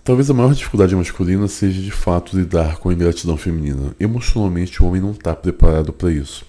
Talvez a maior dificuldade masculina seja de fato lidar com a ingratidão feminina. Emocionalmente, o homem não está preparado para isso.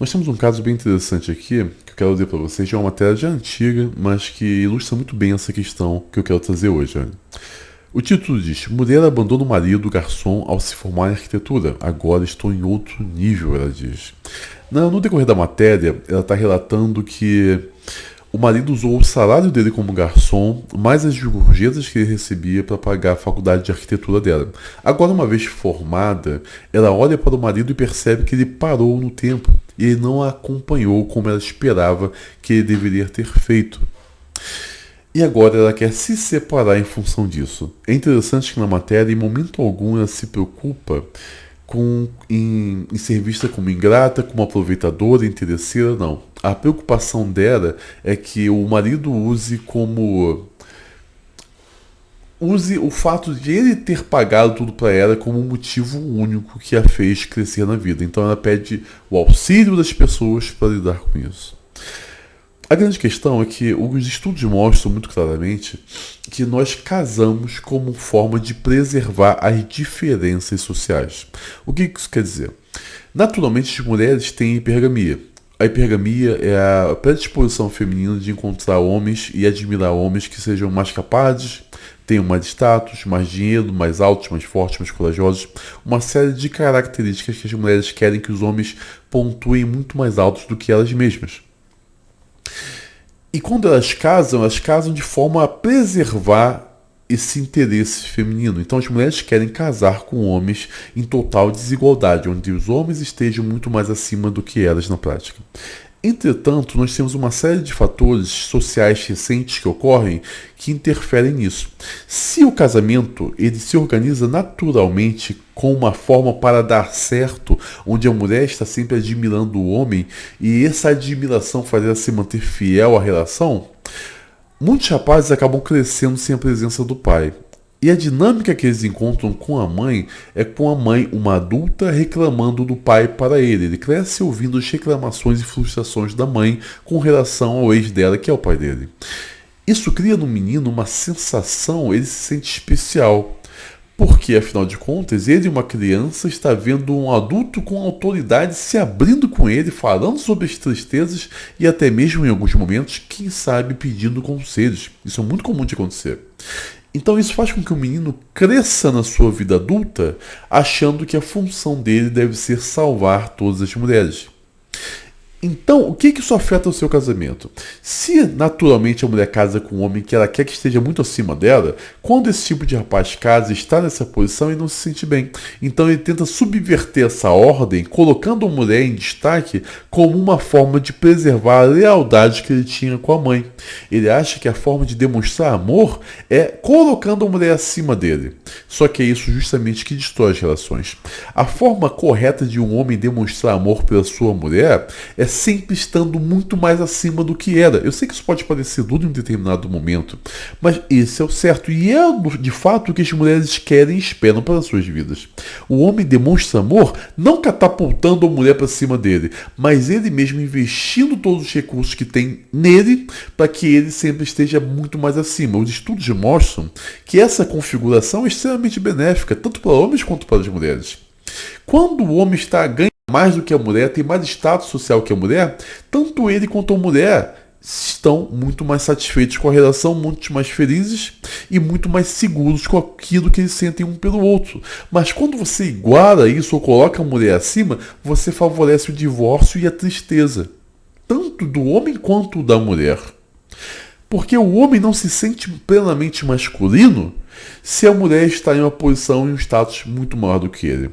Nós temos um caso bem interessante aqui, que eu quero ler para vocês, de uma matéria já antiga, mas que ilustra muito bem essa questão que eu quero trazer hoje. Olha. O título diz: Mulher abandona o marido, garçom, ao se formar em arquitetura. Agora estou em outro nível, ela diz. No decorrer da matéria, ela está relatando que o marido usou o salário dele como garçom, mais as gorjetas que ele recebia para pagar a faculdade de arquitetura dela. Agora, uma vez formada, ela olha para o marido e percebe que ele parou no tempo e ele não a acompanhou como ela esperava que ele deveria ter feito. E agora ela quer se separar em função disso. É interessante que na matéria, em momento algum, ela se preocupa em ser vista como ingrata, como aproveitadora, interesseira, não. A preocupação dela é que o marido use o fato de ele ter pagado tudo para ela como um motivo único que a fez crescer na vida. Então ela pede o auxílio das pessoas para lidar com isso. A grande questão é que os estudos mostram muito claramente que nós casamos como forma de preservar as diferenças sociais. O que isso quer dizer? Naturalmente, as mulheres têm hipergamia. A hipergamia é a predisposição feminina de encontrar homens e admirar homens que sejam mais capazes, tenham mais status, mais dinheiro, mais altos, mais fortes, mais corajosos. Uma série de características que as mulheres querem que os homens pontuem muito mais altos do que elas mesmas. E quando elas casam de forma a preservar esse interesse feminino. Então as mulheres querem casar com homens em total desigualdade, onde os homens estejam muito mais acima do que elas na prática. Entretanto, nós temos uma série de fatores sociais recentes que ocorrem que interferem nisso. Se o casamento ele se organiza naturalmente com uma forma para dar certo, onde a mulher está sempre admirando o homem e essa admiração faz ela se manter fiel à relação, muitos rapazes acabam crescendo sem a presença do pai. E a dinâmica que eles encontram com a mãe é com a mãe, uma adulta, reclamando do pai para ele. Ele cresce ouvindo as reclamações e frustrações da mãe com relação ao ex dela, que é o pai dele. Isso cria no menino uma sensação, ele se sente especial. Porque, afinal de contas, ele, uma criança, está vendo um adulto com autoridade se abrindo com ele, falando sobre as tristezas e até mesmo, em alguns momentos, quem sabe, pedindo conselhos. Isso é muito comum de acontecer. Então isso faz com que o menino cresça na sua vida adulta achando que a função dele deve ser salvar todas as mulheres. Então, o que isso afeta o seu casamento? Se naturalmente a mulher casa com um homem que ela quer que esteja muito acima dela, quando esse tipo de rapaz casa, está nessa posição e não se sente bem. Então ele tenta subverter essa ordem, colocando a mulher em destaque como uma forma de preservar a lealdade que ele tinha com a mãe. Ele acha que a forma de demonstrar amor é colocando a mulher acima dele. Só que é isso justamente que destrói as relações. A forma correta de um homem demonstrar amor pela sua mulher é sempre estando muito mais acima do que era. Eu sei que isso pode parecer duro em um determinado momento, mas esse é o certo e é de fato o que as mulheres querem e esperam para as suas vidas. O homem demonstra amor não catapultando a mulher para cima dele, mas ele mesmo investindo todos os recursos que tem nele para que ele sempre esteja muito mais acima. Os estudos mostram que essa configuração é extremamente benéfica, tanto para homens quanto para as mulheres. Quando o homem ganha mais do que a mulher, tem mais status social que a mulher, tanto ele quanto a mulher estão muito mais satisfeitos com a relação, muito mais felizes e muito mais seguros com aquilo que eles sentem um pelo outro. Mas quando você iguala isso ou coloca a mulher acima, você favorece o divórcio e a tristeza, tanto do homem quanto da mulher. Porque o homem não se sente plenamente masculino se a mulher está em uma posição e um status muito maior do que ele.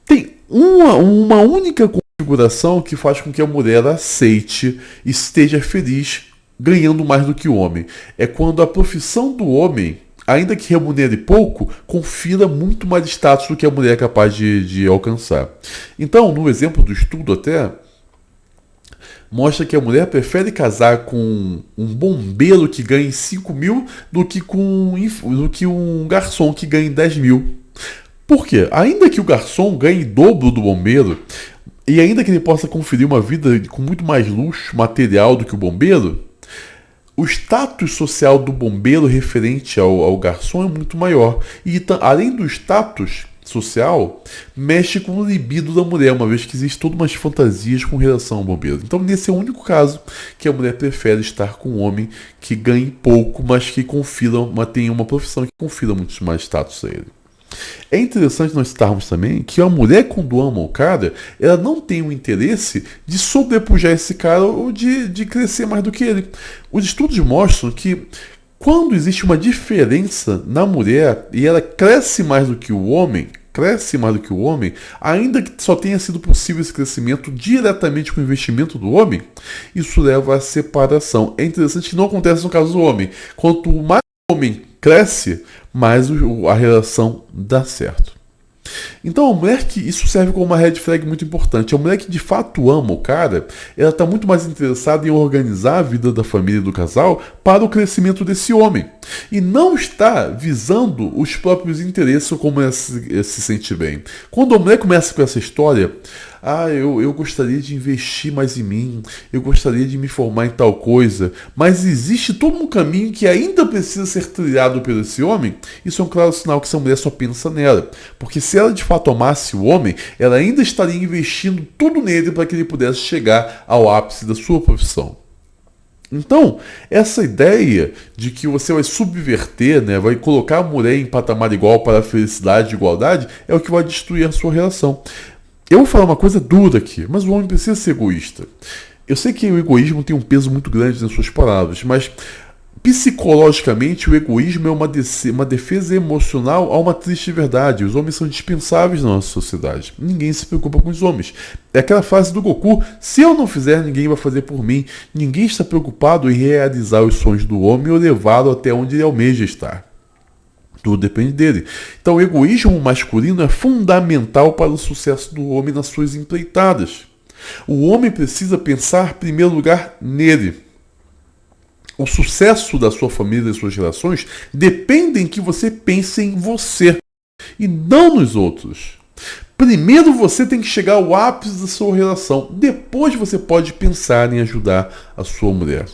Tem uma única configuração que faz com que a mulher aceite e esteja feliz ganhando mais do que o homem. É quando a profissão do homem, ainda que remunere pouco, confira muito mais status do que a mulher é capaz de alcançar. Então, no exemplo do estudo até, mostra que a mulher prefere casar com um bombeiro que ganhe 5 mil do que um garçom que ganhe 10 mil. Por quê? Ainda que o garçom ganhe dobro do bombeiro, e ainda que ele possa conferir uma vida com muito mais luxo material do que o bombeiro, O status social do bombeiro referente ao garçom é muito maior. E além do status social, mexe com o libido da mulher, uma vez que existe todas umas fantasias com relação ao bombeiro. Então, nesse é o único caso que a mulher prefere estar com um homem que ganhe pouco, mas que tenha uma profissão que confira muito mais status a ele. É interessante nós citarmos também que a mulher, quando ama o cara, ela não tem o interesse de sobrepujar esse cara ou de crescer mais do que ele. Os estudos mostram que quando existe uma diferença na mulher e ela cresce mais do que o homem, ainda que só tenha sido possível esse crescimento diretamente com o investimento do homem, isso leva à separação. É interessante que não acontece no caso do homem. Quanto mais o homem cresce, mais a relação dá certo. Então, a mulher isso serve como uma red flag muito importante. A mulher que de fato ama o cara, ela está muito mais interessada em organizar a vida da família e do casal para o crescimento desse homem. E não está visando os próprios interesses ou como ela se sente bem. Quando a mulher começa com essa história, eu gostaria de investir mais em mim, eu gostaria de me formar em tal coisa, mas existe todo um caminho que ainda precisa ser trilhado por esse homem, isso é um claro sinal que essa mulher só pensa nela. Porque se ela de fato amasse o homem, ela ainda estaria investindo tudo nele para que ele pudesse chegar ao ápice da sua profissão. Então, essa ideia de que você vai subverter, vai colocar a mulher em patamar igual para a felicidade e igualdade, é o que vai destruir a sua relação. Eu vou falar uma coisa dura aqui, mas o homem precisa ser egoísta. Eu sei que o egoísmo tem um peso muito grande nas suas palavras, mas psicologicamente o egoísmo é uma defesa emocional a uma triste verdade. Os homens são dispensáveis na nossa sociedade. Ninguém se preocupa com os homens. É aquela frase do Goku: se eu não fizer, ninguém vai fazer por mim. Ninguém está preocupado em realizar os sonhos do homem ou levá-lo até onde ele almeja estar. Tudo depende dele. Então, o egoísmo masculino é fundamental para o sucesso do homem nas suas empreitadas. O homem precisa pensar, em primeiro lugar, nele. O sucesso da sua família e das suas relações dependem que você pense em você e não nos outros. Primeiro você tem que chegar ao ápice da sua relação. Depois você pode pensar em ajudar a sua mulher.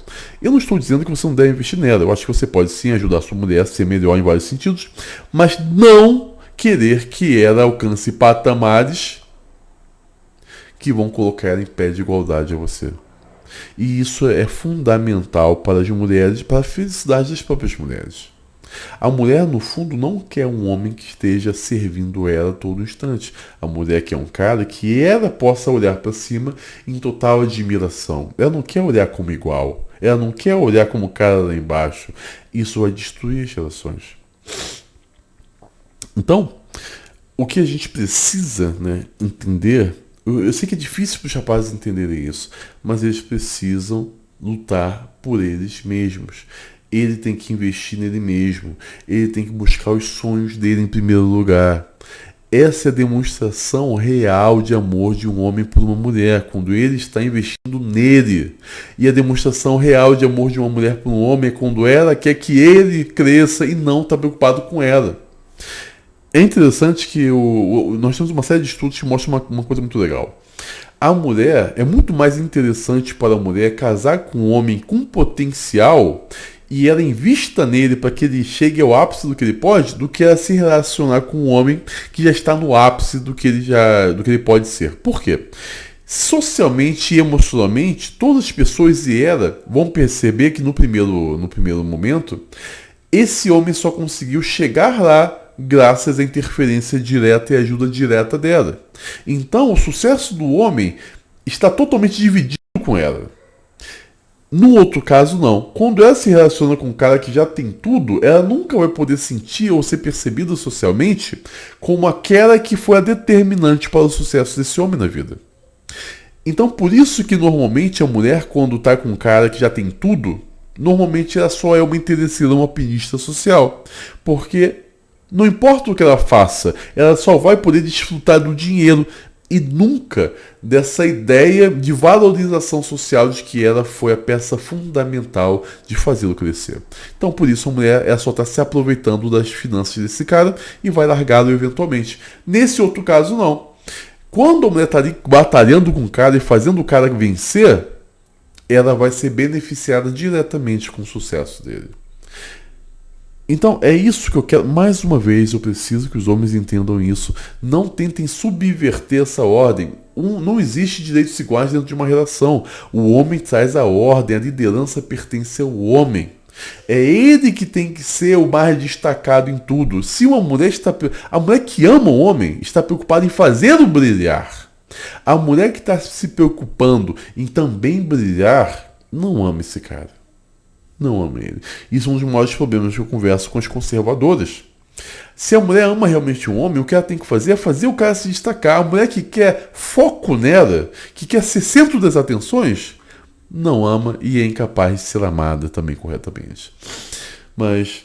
Eu não estou dizendo que você não deve investir nela. Eu acho que você pode sim ajudar a sua mulher a ser melhor em vários sentidos, mas não querer que ela alcance patamares que vão colocar ela em pé de igualdade a você. E isso é fundamental para as mulheres, para a felicidade das próprias mulheres. A mulher, no fundo, não quer um homem que esteja servindo ela todo instante. A mulher quer um cara que ela possa olhar para cima em total admiração. Ela não quer olhar como igual. Ela não quer olhar como cara lá embaixo. Isso vai destruir as relações. Então, o que a gente precisa, entender... Eu sei que é difícil para os rapazes entenderem isso, mas eles precisam lutar por eles mesmos. Ele tem que investir nele mesmo. Ele tem que buscar os sonhos dele em primeiro lugar. Essa é a demonstração real de amor de um homem por uma mulher, quando ele está investindo nele. E a demonstração real de amor de uma mulher por um homem é quando ela quer que ele cresça e não está preocupado com ela. É interessante que nós temos uma série de estudos que mostram uma coisa muito legal. A mulher, é muito mais interessante para a mulher casar com um homem com potencial e ela invista nele para que ele chegue ao ápice do que ele pode, do que ela se relacionar com um homem que já está no ápice do que ele pode ser. Por quê? Socialmente e emocionalmente, todas as pessoas e ela vão perceber que no primeiro momento, esse homem só conseguiu chegar lá graças à interferência direta e ajuda direta dela. Então, o sucesso do homem está totalmente dividido com ela. No outro caso, não. Quando ela se relaciona com um cara que já tem tudo, ela nunca vai poder sentir ou ser percebida socialmente como aquela que foi a determinante para o sucesso desse homem na vida. Então, por isso que normalmente a mulher, quando está com um cara que já tem tudo, normalmente ela só é uma interesseira, uma pinista social. Porque não importa o que ela faça, ela só vai poder desfrutar do dinheiro e nunca dessa ideia de valorização social de que ela foi a peça fundamental de fazê-lo crescer. Então, por isso, a mulher ela só está se aproveitando das finanças desse cara e vai largá-lo eventualmente. Nesse outro caso, não. Quando a mulher está ali batalhando com o cara e fazendo o cara vencer, ela vai ser beneficiada diretamente com o sucesso dele. Então, é isso que eu quero. Mais uma vez, eu preciso que os homens entendam isso. Não tentem subverter essa ordem. Não existe direitos iguais dentro de uma relação. O homem traz a ordem, a liderança pertence ao homem. É ele que tem que ser o mais destacado em tudo. Se uma mulher está... A mulher que ama o homem está preocupada em fazê-lo brilhar. A mulher que está se preocupando em também brilhar, não ama esse cara. Não ama ele. Isso é um dos maiores problemas que eu converso com as conservadoras. Se a mulher ama realmente um homem, o que ela tem que fazer é fazer o cara se destacar. A mulher que quer foco nela, que quer ser centro das atenções, não ama e é incapaz de ser amada também corretamente. Mas,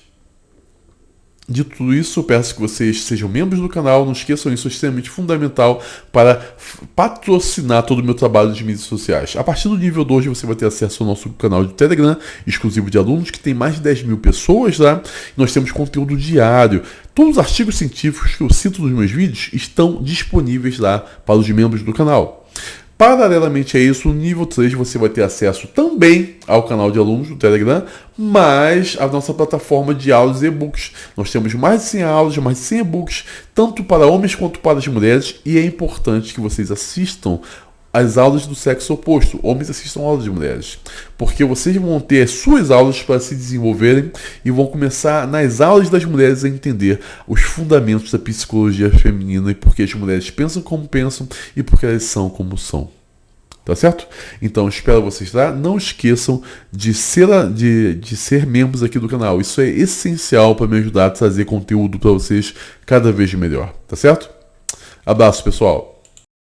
dito tudo isso, eu peço que vocês sejam membros do canal. Não esqueçam, isso é extremamente fundamental para patrocinar todo o meu trabalho de mídias sociais. A partir do nível 2 você vai ter acesso ao nosso canal de Telegram, exclusivo de alunos, que tem mais de 10 mil pessoas lá. Nós temos conteúdo diário. Todos os artigos científicos que eu cito nos meus vídeos estão disponíveis lá para os membros do canal. Paralelamente a isso, no nível 3 você vai ter acesso também ao canal de alunos do Telegram, mas a nossa plataforma de aulas e e-books. Nós temos mais de 100 aulas, mais de 100 e-books, tanto para homens quanto para as mulheres, e é importante que vocês assistam as aulas do sexo oposto. Homens assistam aulas de mulheres, porque vocês vão ter as suas aulas para se desenvolverem e vão começar nas aulas das mulheres a entender os fundamentos da psicologia feminina e por que as mulheres pensam como pensam e por que elas são como são. Tá certo? Então espero vocês lá. Não esqueçam de ser membros aqui do canal. Isso é essencial para me ajudar a trazer conteúdo para vocês cada vez melhor. Tá certo? Abraço, pessoal.